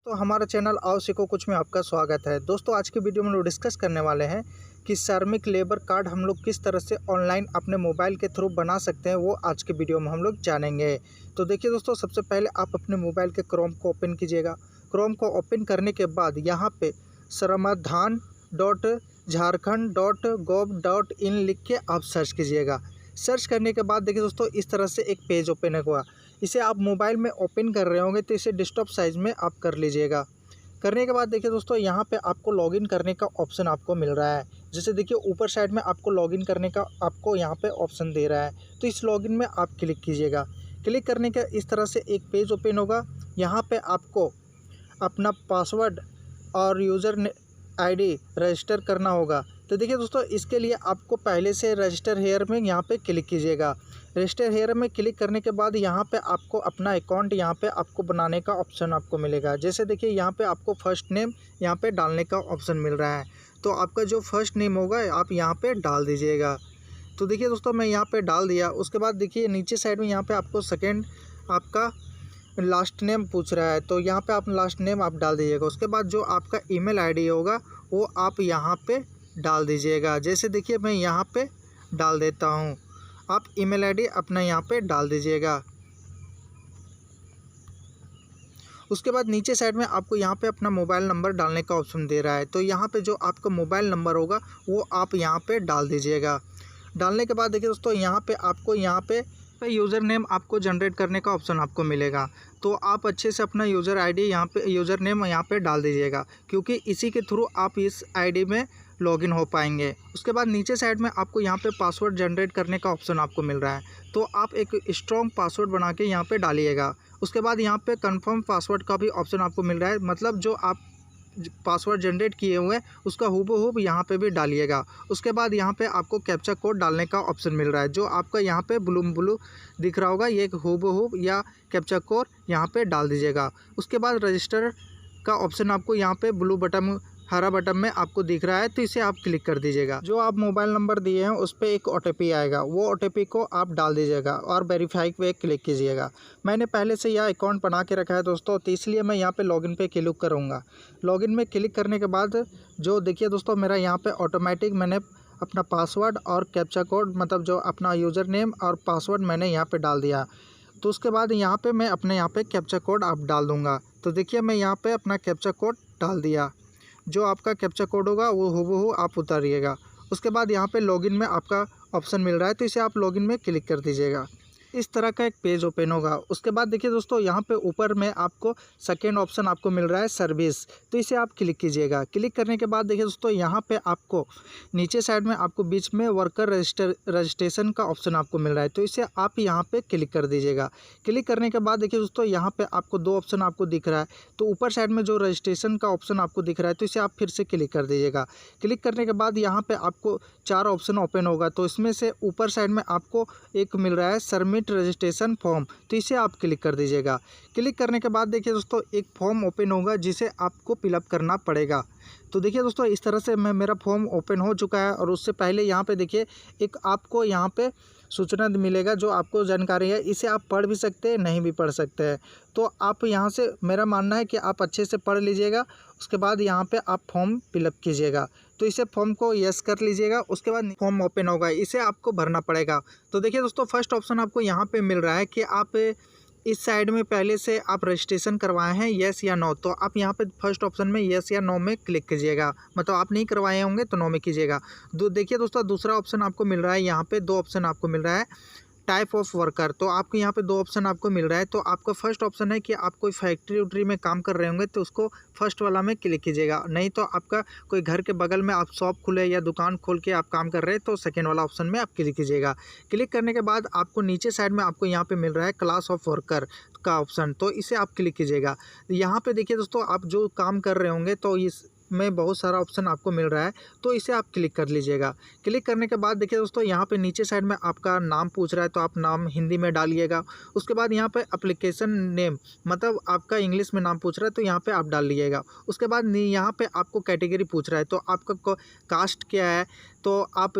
तो हमारा चैनल आओ सीखो कुछ में आपका स्वागत है। दोस्तों आज की वीडियो में लोग डिस्कस करने वाले हैं कि श्रमिक लेबर कार्ड हम लोग किस तरह से ऑनलाइन अपने मोबाइल के थ्रू बना सकते हैं, वो आज की वीडियो में हम लोग जानेंगे। तो देखिए दोस्तों, सबसे पहले आप अपने मोबाइल के क्रोम को ओपन कीजिएगा। क्रोम को ओपन करने के बाद यहाँ पे श्रमधान.झारखंड.gov.in लिख के आप सर्च कीजिएगा। सर्च करने के बाद देखिए दोस्तों, इस तरह से एक पेज ओपन होगा। इसे आप मोबाइल में ओपन कर रहे होंगे तो इसे डेस्कटॉप साइज़ में आप कर लीजिएगा। करने के बाद देखिए दोस्तों, यहाँ पे आपको लॉगिन करने का ऑप्शन आपको मिल रहा है। जैसे देखिए ऊपर साइड में आपको लॉगिन करने का आपको यहाँ पे ऑप्शन दे रहा है, तो इस लॉगिन में आप क्लिक कीजिएगा। क्लिक करने के इस तरह से एक पेज ओपन होगा। यहाँ पे आपको अपना पासवर्ड और यूज़र आईडी रजिस्टर करना होगा। तो देखिए दोस्तों, इसके लिए आपको पहले से रजिस्टर हेयर में यहाँ पे क्लिक कीजिएगा। रजिस्टर हेयर में क्लिक करने के बाद यहाँ पे आपको अपना अकाउंट यहाँ पे आपको बनाने का ऑप्शन आपको मिलेगा। जैसे देखिए यहाँ पे आपको फर्स्ट नेम यहाँ पे डालने का ऑप्शन मिल रहा है, तो आपका जो फर्स्ट नेम होगा आप यहाँ पे डाल दीजिएगा। तो देखिए दोस्तों, मैं यहाँ पे डाल दिया। उसके बाद देखिए नीचे साइड में यहाँ पे आपको सेकेंड आपका लास्ट नेम पूछ रहा है, तो यहाँ पे आप लास्ट नेम आप डाल दीजिएगा। उसके बाद जो आपका ईमेल आईडी होगा वो आप यहाँ पे डाल दीजिएगा। जैसे देखिए मैं यहाँ पे डाल देता हूँ, आप ईमेल आईडी अपना यहाँ पे डाल दीजिएगा। उसके बाद नीचे साइड में आपको यहाँ पे अपना मोबाइल नंबर डालने का ऑप्शन दे रहा है, तो यहाँ पे जो आपका मोबाइल नंबर होगा वो आप यहाँ पे डाल दीजिएगा। डालने के बाद देखिए दोस्तों, यहाँ पे आपको यहाँ पे यूज़र नेम आपको जनरेट करने का ऑप्शन आपको मिलेगा, तो आप अच्छे से अपना यूज़र आईडी यहाँ पे यूज़र नेम यहाँ पे डाल दीजिएगा, क्योंकि इसी के थ्रू आप इस आईडी में लॉगिन हो पाएंगे। उसके बाद नीचे साइड में आपको यहाँ पे पासवर्ड जनरेट करने का ऑप्शन आपको मिल रहा है, तो आप एक स्ट्रॉन्ग पासवर्ड बना के यहाँ पे डालिएगा। उसके बाद यहाँ पे कंफर्म पासवर्ड का भी ऑप्शन आपको मिल रहा है, मतलब जो आप पासवर्ड जनरेट किए हुए हैं उसका हूबहू यहाँ पे भी डालिएगा। उसके बाद यहाँ पे आपको कैप्चा कोड डालने का ऑप्शन मिल रहा है, जो आपका यहाँ पे ब्लू दिख रहा होगा, ये हूबहू या कैप्चा कोड यहाँ पे डाल दीजिएगा। उसके बाद रजिस्टर का ऑप्शन आपको यहाँ पे ब्लू बटन हरा बटन में आपको दिख रहा है, तो इसे आप क्लिक कर दीजिएगा। जो आप मोबाइल नंबर दिए हैं उस पर एक OTP आएगा, वो OTP को आप डाल दीजिएगा और वेरीफाई पे क्लिक कीजिएगा। मैंने पहले से यह अकाउंट बना के रखा है दोस्तों, तो इसलिए मैं यहाँ पे लॉगिन पे क्लिक करूँगा। लॉगिन में क्लिक करने के बाद जो देखिए दोस्तों, मेरा यहाँ पे ऑटोमेटिक मैंने अपना पासवर्ड और कैप्चा कोड, मतलब जो अपना यूज़र नेम और पासवर्ड मैंने यहाँ पर डाल दिया। तो उसके बाद यहाँ पर मैं अपने यहाँ पर कैप्चा कोड आप डाल दूँगा। तो देखिए मैं यहाँ पर अपना कैप्चा कोड डाल दिया। जो आपका कैप्चा कोड होगा वो हूबहू आप उतारिएगा। उसके बाद यहाँ पे लॉगिन में आपका ऑप्शन मिल रहा है, तो इसे आप लॉगिन में क्लिक कर दीजिएगा। इस तरह का एक पेज ओपन होगा। उसके बाद देखिए दोस्तों, यहाँ पे ऊपर में आपको सेकेंड ऑप्शन आपको मिल रहा है सर्विस, तो इसे आप क्लिक कीजिएगा। क्लिक करने के बाद देखिए दोस्तों, यहाँ पे आपको नीचे साइड में आपको बीच में वर्कर रजिस्ट्रेशन का ऑप्शन आपको मिल रहा है, तो इसे आप यहाँ पे क्लिक कर दीजिएगा। क्लिक करने के बाद देखिए दोस्तों, यहाँ पे आपको दो ऑप्शन आपको दिख रहा है, तो ऊपर साइड में जो रजिस्ट्रेशन का ऑप्शन आपको दिख रहा है, तो इसे आप फिर से क्लिक कर दीजिएगा। क्लिक करने के बाद यहाँ पे आपको 4 ऑप्शन ओपन होगा, तो इसमें से ऊपर साइड में आपको एक मिल रहा है सबमिट रजिस्ट्रेशन फॉर्म, तो इसे आप क्लिक कर दीजिएगा। क्लिक करने के बाद देखिए दोस्तों, एक फॉर्म ओपन होगा जिसे आपको फिलअप करना पड़ेगा। तो देखिए दोस्तों, इस तरह से मेरा फॉर्म ओपन हो चुका है, और उससे पहले यहाँ पे देखिए एक आपको यहाँ पे सूचना मिलेगा, जो आपको जानकारी है इसे आप पढ़ भी सकते हैं, नहीं भी पढ़ सकते हैं। तो आप यहाँ से, मेरा मानना है कि आप अच्छे से पढ़ लीजिएगा। उसके बाद यहाँ पे आप फॉर्म फिलअप कीजिएगा, तो इसे फॉर्म को यस कर लीजिएगा। उसके बाद फॉर्म ओपन होगा, इसे आपको भरना पड़ेगा। तो देखिए दोस्तों, फर्स्ट ऑप्शन आपको यहाँ पे मिल रहा है कि आप इस साइड में पहले से आप रजिस्ट्रेशन करवाए हैं, येस या नो, तो आप यहाँ पे फर्स्ट ऑप्शन में येस या नो में क्लिक कीजिएगा। मतलब आप नहीं करवाए होंगे तो नो में कीजिएगा। देखिए दोस्तों, दूसरा ऑप्शन आपको मिल रहा है, यहाँ पे 2 ऑप्शन आपको मिल रहा है टाइप ऑफ वर्कर, तो आपको यहाँ पे 2 ऑप्शन आपको मिल रहा है। तो आपका फर्स्ट ऑप्शन है कि आप कोई फैक्ट्री उट्री में काम कर रहे होंगे, तो उसको फर्स्ट वाला में क्लिक कीजिएगा। नहीं तो आपका कोई घर के बगल में आप शॉप खुले या दुकान खोल के आप काम कर रहे हैं, तो सेकेंड वाला ऑप्शन में आप क्लिक कीजिएगा। क्लिक करने के बाद आपको नीचे साइड में आपको यहाँ पे मिल रहा है क्लास ऑफ वर्कर का ऑप्शन, तो इसे आप क्लिक कीजिएगा। यहाँ पे देखिए दोस्तों, आप जो काम कर रहे होंगे तो इस में बहुत सारा ऑप्शन आपको मिल रहा है, तो इसे आप क्लिक कर लीजिएगा। क्लिक करने के बाद देखिए दोस्तों, यहाँ पे नीचे साइड में आपका नाम पूछ रहा है, तो आप नाम हिंदी में डालिएगा। उसके बाद यहाँ पे एप्लीकेशन नेम, मतलब आपका इंग्लिश में नाम पूछ रहा है, तो यहाँ पे आप डाल लीजिएगा। उसके बाद यहाँ पे आपको कैटेगरी पूछ रहा है, तो आपका कास्ट क्या है, तो आप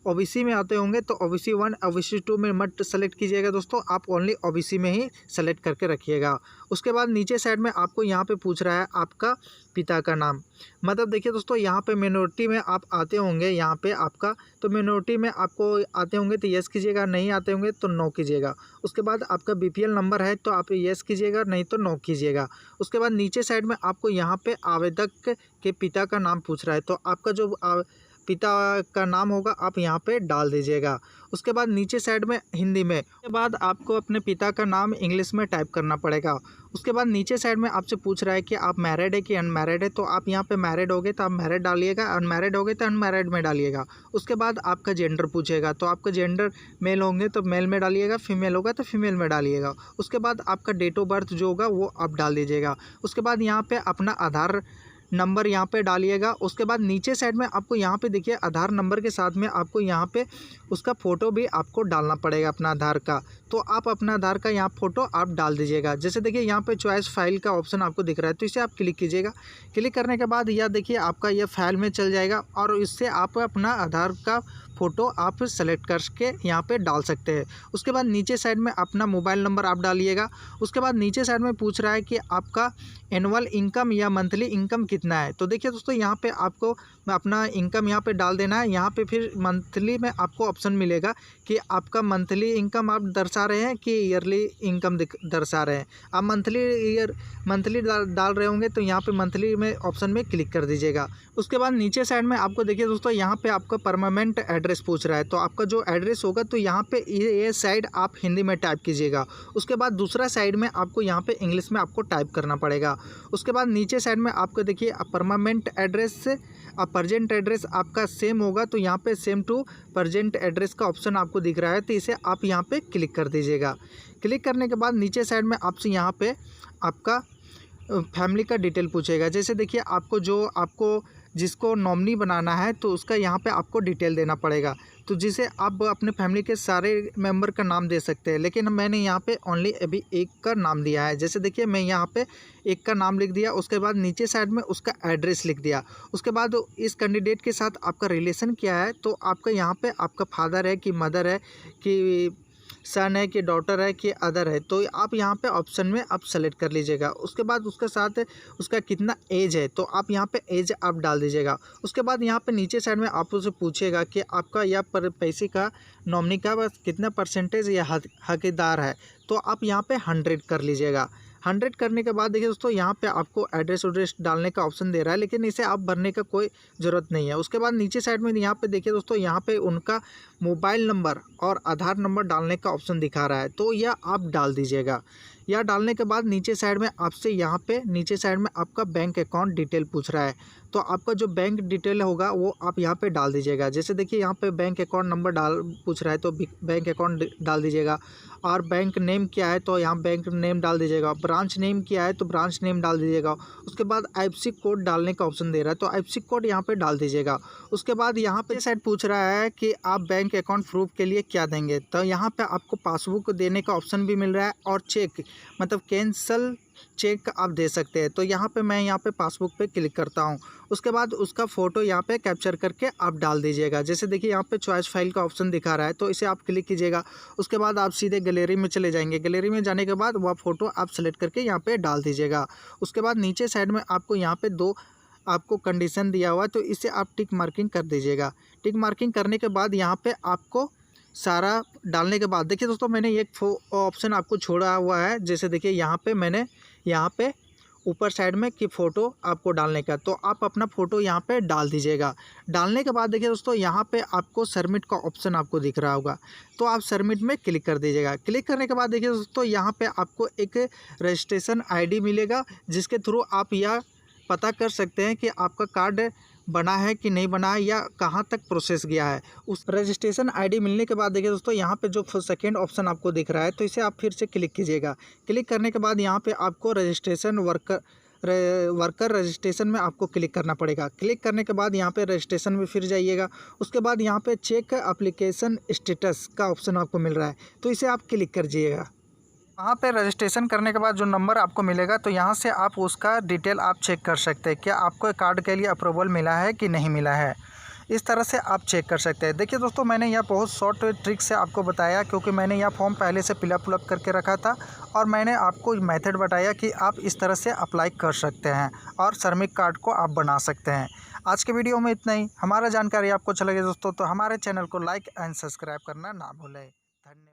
ओबीसी में आते होंगे तो ओबीसी 1 ओबीसी 2 में मत सेलेक्ट कीजिएगा दोस्तों, आप ओनली ओबीसी में ही सेलेक्ट करके रखिएगा। उसके बाद नीचे साइड में आपको यहाँ पे पूछ रहा है आपका पिता का नाम। मतलब देखिए दोस्तों, यहाँ पे मिनोरिटी में आप आते होंगे, यहाँ पे आपका तो मिनोरिटी में आपको आते होंगे तो यस कीजिएगा, नहीं आते होंगे तो नो कीजिएगा। उसके बाद आपका बीपीएल नंबर है तो आप यस कीजिएगा, नहीं तो नो कीजिएगा। उसके बाद नीचे साइड में आपको यहाँ पे आवेदक के पिता का नाम पूछ रहा है, तो आपका जो पिता का नाम होगा आप यहाँ पे डाल दीजिएगा। उसके बाद नीचे साइड में हिंदी में, उसके बाद आपको अपने पिता का नाम इंग्लिश में टाइप करना पड़ेगा। उसके बाद नीचे साइड में आपसे पूछ रहा है कि आप मैरिड है कि अनमैरिड है, तो आप यहाँ पे मैरिड होगे तो आप मैरिड डालिएगा, अनमैरिड होगे तो अनमैरिड में डालिएगा। उसके बाद आपका जेंडर पूछेगा, तो आपका जेंडर मेल होंगे तो मेल में डालिएगा, फीमेल होगा तो फीमेल में डालिएगा। उसके बाद आपका डेट ऑफ बर्थ जो होगा वो आप डाल दीजिएगा। उसके बाद यहाँ पे अपना आधार नंबर यहाँ पे डालिएगा। उसके बाद नीचे साइड में आपको यहाँ पे देखिए आधार नंबर के साथ में आपको यहाँ पे उसका फ़ोटो भी आपको डालना पड़ेगा अपना आधार का, तो आप अपना आधार का यहाँ फ़ोटो आप डाल दीजिएगा। जैसे देखिए यहाँ पे चॉइस फाइल का ऑप्शन आपको दिख रहा है, तो इसे आप क्लिक कीजिएगा। क्लिक करने के बाद यह देखिए आपका यह फाइल में चल जाएगा और इससे आप अपना आधार का फ़ोटो आप सेलेक्ट करके यहाँ पे डाल सकते हैं। उसके बाद नीचे साइड में अपना मोबाइल नंबर आप डालिएगा। उसके बाद नीचे साइड में पूछ रहा है कि आपका एनुअल इनकम या मंथली इनकम कितना है, तो देखिए दोस्तों यहाँ पे आपको अपना इनकम यहाँ पे डाल देना है। यहाँ पे फिर मंथली में आपको ऑप्शन मिलेगा कि आपका मंथली इनकम आप दर्शा रहे हैं कि ईयरली इनकम दर्शा रहे हैं। आप मंथली डाल रहे होंगे तो यहाँ पे मंथली में ऑप्शन में क्लिक कर दीजिएगा। उसके बाद नीचे साइड में आपको देखिए दोस्तों यहाँ पे आपका परमानेंट एड्रेस पूछ रहा है, तो आपका जो एड्रेस होगा तो यहाँ पे ये साइड आप हिंदी में टाइप कीजिएगा। उसके बाद दूसरा साइड में आपको यहाँ पे इंग्लिश में आपको टाइप करना पड़ेगा। उसके बाद नीचे साइड में आपको देखिए परमानेंट एड्रेस से प्रेजेंट एड्रेस आपका सेम होगा, तो यहाँ पे सेम टू प्रेजेंट एड्रेस का ऑप्शन आपको दिख रहा है, तो इसे आप यहाँ पे क्लिक कर दीजिएगा। क्लिक करने के बाद नीचे साइड में आपसे यहाँ पे आपका फैमिली का डिटेल पूछेगा। जैसे देखिए आपको जिसको नॉमिनी बनाना है तो उसका यहाँ पे आपको डिटेल देना पड़ेगा, तो जिसे आप अपने फैमिली के सारे मेंबर का नाम दे सकते हैं, लेकिन मैंने यहाँ पे ओनली अभी एक का नाम दिया है। जैसे देखिए मैं यहाँ पे एक का नाम लिख दिया, उसके बाद नीचे साइड में उसका एड्रेस लिख दिया। उसके बाद इस कैंडिडेट के साथ आपका रिलेशन क्या है, तो आपका यहाँ पे आपका फादर है कि मदर है कि सन है कि डॉटर है कि अदर है, तो आप यहाँ पे ऑप्शन में आप सेलेक्ट कर लीजिएगा। उसके बाद उसके साथ उसका कितना एज है, तो आप यहाँ पे एज आप डाल दीजिएगा। उसके बाद यहाँ पे नीचे साइड में आप उससे पूछेगा कि आपका यह पैसे का नॉमिनी का बस कितना परसेंटेज या हकदार है, तो आप यहाँ पे 100 कर लीजिएगा। 100 करने के बाद देखिए दोस्तों यहाँ पे आपको एड्रेस डालने का ऑप्शन दे रहा है, लेकिन इसे आप भरने का कोई ज़रूरत नहीं है। उसके बाद नीचे साइड में यहाँ पे देखिए दोस्तों यहाँ पे उनका मोबाइल नंबर और आधार नंबर डालने का ऑप्शन दिखा रहा है, तो यह आप डाल दीजिएगा। यह डालने के बाद नीचे साइड में आपसे यहाँ पे नीचे साइड में आपका बैंक अकाउंट डिटेल पूछ रहा है, तो आपका जो बैंक डिटेल होगा वो आप यहाँ पे डाल दीजिएगा। जैसे देखिए यहाँ पे बैंक अकाउंट नंबर पूछ रहा है, तो बैंक अकाउंट डाल दीजिएगा। और बैंक नेम क्या है, तो यहाँ बैंक नेम डाल दीजिएगा। ब्रांच नेम क्या है, तो ब्रांच नेम डाल दीजिएगा। उसके बाद आईएफएससी कोड डालने का ऑप्शन दे रहा है, तो आईएफएससी कोड यहाँ पे डाल दीजिएगा। उसके बाद यहाँ पे साइड पूछ रहा है कि आप बैंक अकाउंट प्रूफ के लिए क्या देंगे, तो यहाँ पे आपको पासबुक देने का ऑप्शन भी मिल रहा है और चेक मतलब कैंसल चेक आप दे सकते हैं। तो यहाँ पे मैं यहाँ पे पासबुक पे क्लिक करता हूँ। उसके बाद उसका फ़ोटो यहाँ पे कैप्चर करके आप डाल दीजिएगा। जैसे देखिए यहाँ पे चॉइस फाइल का ऑप्शन दिखा रहा है, तो इसे आप क्लिक कीजिएगा। उसके बाद आप सीधे गैलरी में चले जाएंगे। गैलरी में जाने के बाद वह फ़ोटो आप सेलेक्ट करके यहाँ पे डाल दीजिएगा। उसके बाद नीचे साइड में आपको यहाँ पे 2 आपको कंडीशन दिया हुआ है, तो इसे आप टिक मार्किंग कर दीजिएगा। टिक मार्किंग करने के बाद यहाँ पे आपको सारा डालने के बाद देखिए दोस्तों मैंने एक ऑप्शन आपको छोड़ा हुआ है। जैसे देखिए यहाँ पे मैंने यहाँ पे ऊपर साइड में कि फ़ोटो आपको डालने का, तो आप अपना फ़ोटो यहाँ पे डाल दीजिएगा। डालने के बाद देखिए दोस्तों यहाँ पे आपको सबमिट का ऑप्शन आपको दिख रहा होगा, तो आप सबमिट में क्लिक कर दीजिएगा। क्लिक करने के बाद देखिए दोस्तों यहाँ पे आपको एक रजिस्ट्रेशन आईडी मिलेगा, जिसके थ्रू आप यह पता कर सकते हैं कि आपका कार्ड बना है कि नहीं बना है या कहाँ तक प्रोसेस गया है। उस रजिस्ट्रेशन आईडी मिलने के बाद देखिए दोस्तों यहाँ पे जो सेकेंड ऑप्शन आपको दिख रहा है, तो इसे आप फिर से क्लिक कीजिएगा। क्लिक करने के बाद यहाँ पे आपको रजिस्ट्रेशन वर्कर रजिस्ट्रेशन में आपको क्लिक करना पड़ेगा। क्लिक करने के बाद यहाँ पे रजिस्ट्रेशन में फिर जाइएगा। उसके बाद यहाँ पे चेक एप्लीकेशन स्टेटस का ऑप्शन आपको मिल रहा है, तो इसे आप क्लिक करिएगा। यहाँ पे रजिस्ट्रेशन करने के बाद जो नंबर आपको मिलेगा, तो यहाँ से आप उसका डिटेल आप चेक कर सकते हैं, क्या आपको कार्ड के लिए अप्रूवल मिला है कि नहीं मिला है। इस तरह से आप चेक कर सकते हैं। देखिए दोस्तों, मैंने यह बहुत शॉर्ट ट्रिक से आपको बताया, क्योंकि मैंने यह फॉर्म पहले से फिलअप करके रखा था और मैंने आपको मेथड बताया कि आप इस तरह से अप्लाई कर सकते हैं और श्रमिक कार्ड को आप बना सकते हैं। आज के वीडियो में इतना ही। हमारा जानकारी आपको अच्छा लगे दोस्तों तो हमारे चैनल को लाइक एंड सब्सक्राइब करना ना भूलें। धन्यवाद।